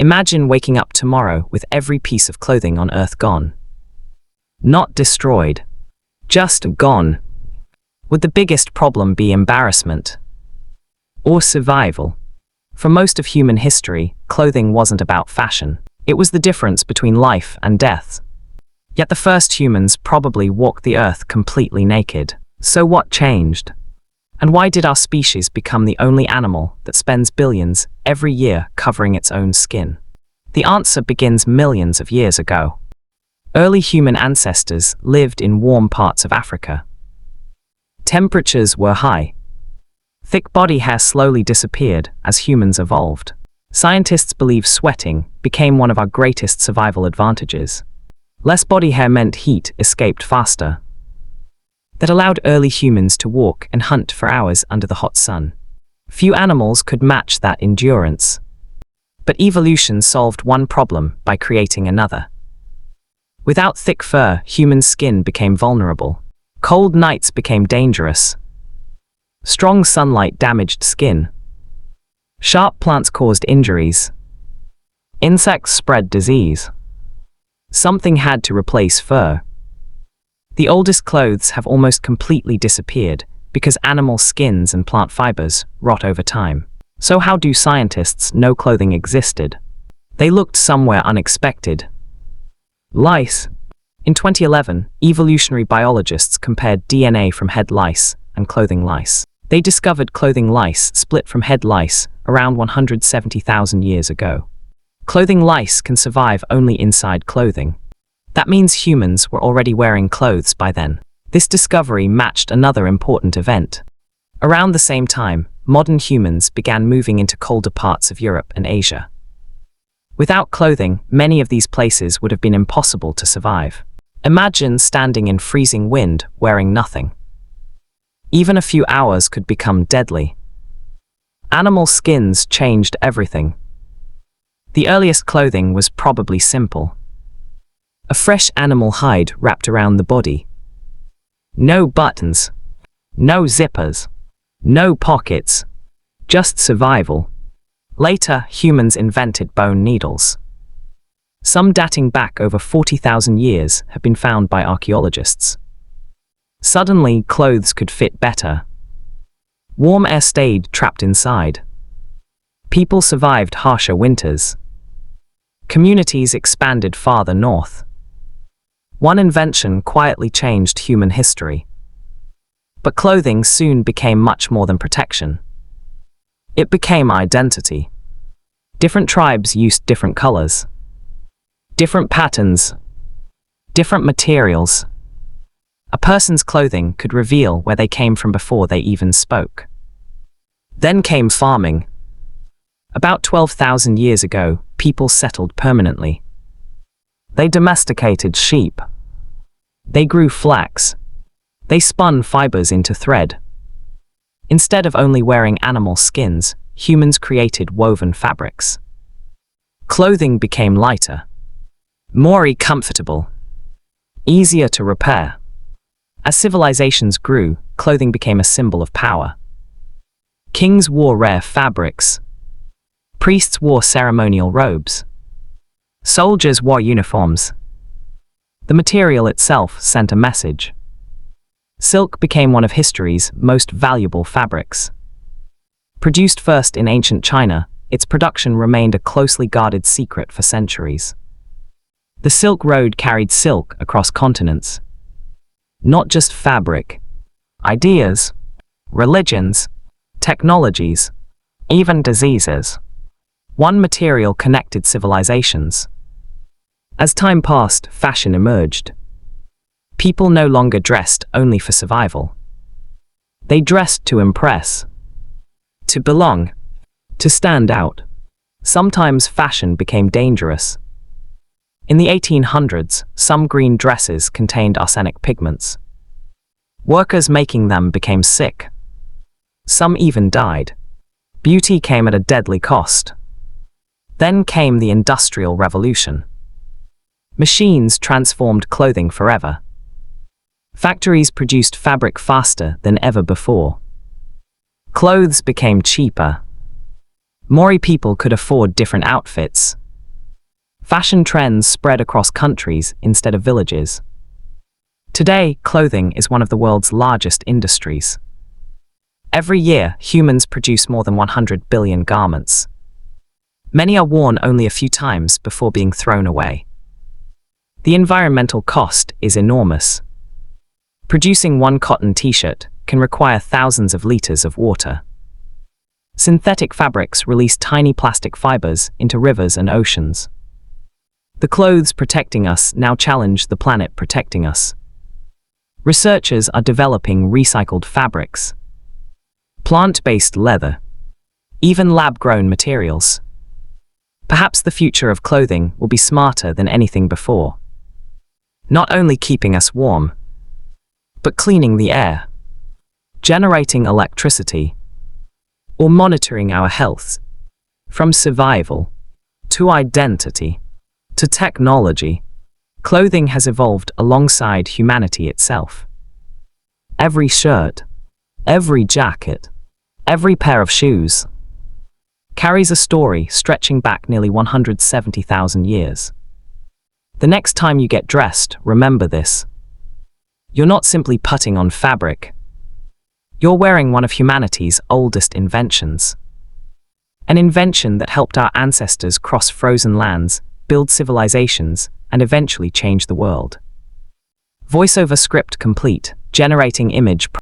Imagine waking up tomorrow with every piece of clothing on Earth gone. Not destroyed, just gone. Would the biggest problem be embarrassment or survival? For most of human history, clothing wasn't about fashion. It was the difference between life and death. Yet the first humans probably walked the earth completely naked. So what changed? And why did our species become the only animal that spends billions every year covering its own skin? The answer begins millions of years ago. Early human ancestors lived in warm parts of Africa. Temperatures were high. Thick body hair slowly disappeared as humans evolved. Scientists believe sweating became one of our greatest survival advantages. Less body hair meant heat escaped faster. That allowed early humans to walk and hunt for hours under the hot sun. Few animals could match that endurance. But evolution solved one problem by creating another. Without thick fur, human skin became vulnerable. Cold nights became dangerous. Strong sunlight damaged skin. Sharp plants caused injuries. Insects spread disease. Something had to replace fur. The oldest clothes have almost completely disappeared because animal skins and plant fibers rot over time. So how do scientists know clothing existed? They looked somewhere unexpected. Lice. In 2011, evolutionary biologists compared DNA from head lice and clothing lice. They discovered clothing lice split from head lice around 170,000 years ago. Clothing lice can survive only inside clothing. That means humans were already wearing clothes by then. This discovery matched another important event. Around the same time, modern humans began moving into colder parts of Europe and Asia. Without clothing, many of these places would have been impossible to survive. Imagine standing in freezing wind wearing nothing. Even a few hours could become deadly. Animal skins changed everything. The earliest clothing was probably simple. A fresh animal hide wrapped around the body. No buttons, no zippers, no pockets, just survival. Later, humans invented bone needles. Some dating back over 40,000 years have been found by archaeologists. Suddenly, clothes could fit better. Warm air stayed trapped inside. People survived harsher winters. Communities expanded farther north. One invention quietly changed human history. But clothing soon became much more than protection. It became identity. Different tribes used different colors, different patterns, different materials. A person's clothing could reveal where they came from before they even spoke. Then came farming. About 12,000 years ago, people settled permanently. They domesticated sheep. They grew flax. They spun fibers into thread. Instead of only wearing animal skins, humans created woven fabrics. Clothing became lighter, more comfortable, easier to repair. As civilizations grew, clothing became a symbol of power. Kings wore rare fabrics. Priests wore ceremonial robes. Soldiers wore uniforms. The material itself sent a message. Silk became one of history's most valuable fabrics. Produced first in ancient China, its production remained a closely guarded secret for centuries. The Silk Road carried silk across continents. Not just fabric, ideas, religions, technologies, even diseases. One material connected civilizations. As time passed, fashion emerged. People no longer dressed only for survival. They dressed to impress, to belong, to stand out. Sometimes fashion became dangerous. In the 1800s, some green dresses contained arsenic pigments. Workers making them became sick. Some even died. Beauty came at a deadly cost. Then came the Industrial Revolution. Machines transformed clothing forever. Factories produced fabric faster than ever before. Clothes became cheaper. More people could afford different outfits. Fashion trends spread across countries instead of villages. Today, clothing is one of the world's largest industries. Every year, humans produce more than 100 billion garments. Many are worn only a few times before being thrown away. The environmental cost is enormous. Producing one cotton t-shirt can require thousands of liters of water. Synthetic fabrics release tiny plastic fibers into rivers and oceans. The clothes protecting us now challenge the planet protecting us. Researchers are developing recycled fabrics, plant-based leather, even lab-grown materials. Perhaps the future of clothing will be smarter than anything before. Not only keeping us warm, but cleaning the air, generating electricity, or monitoring our health. From survival to identity to technology, clothing has evolved alongside humanity itself. Every shirt, every jacket, every pair of shoes carries a story stretching back nearly 170,000 years. The next time you get dressed, remember this. You're not simply putting on fabric. You're wearing one of humanity's oldest inventions. An invention that helped our ancestors cross frozen lands, build civilizations, and eventually change the world. Voiceover script complete, generating image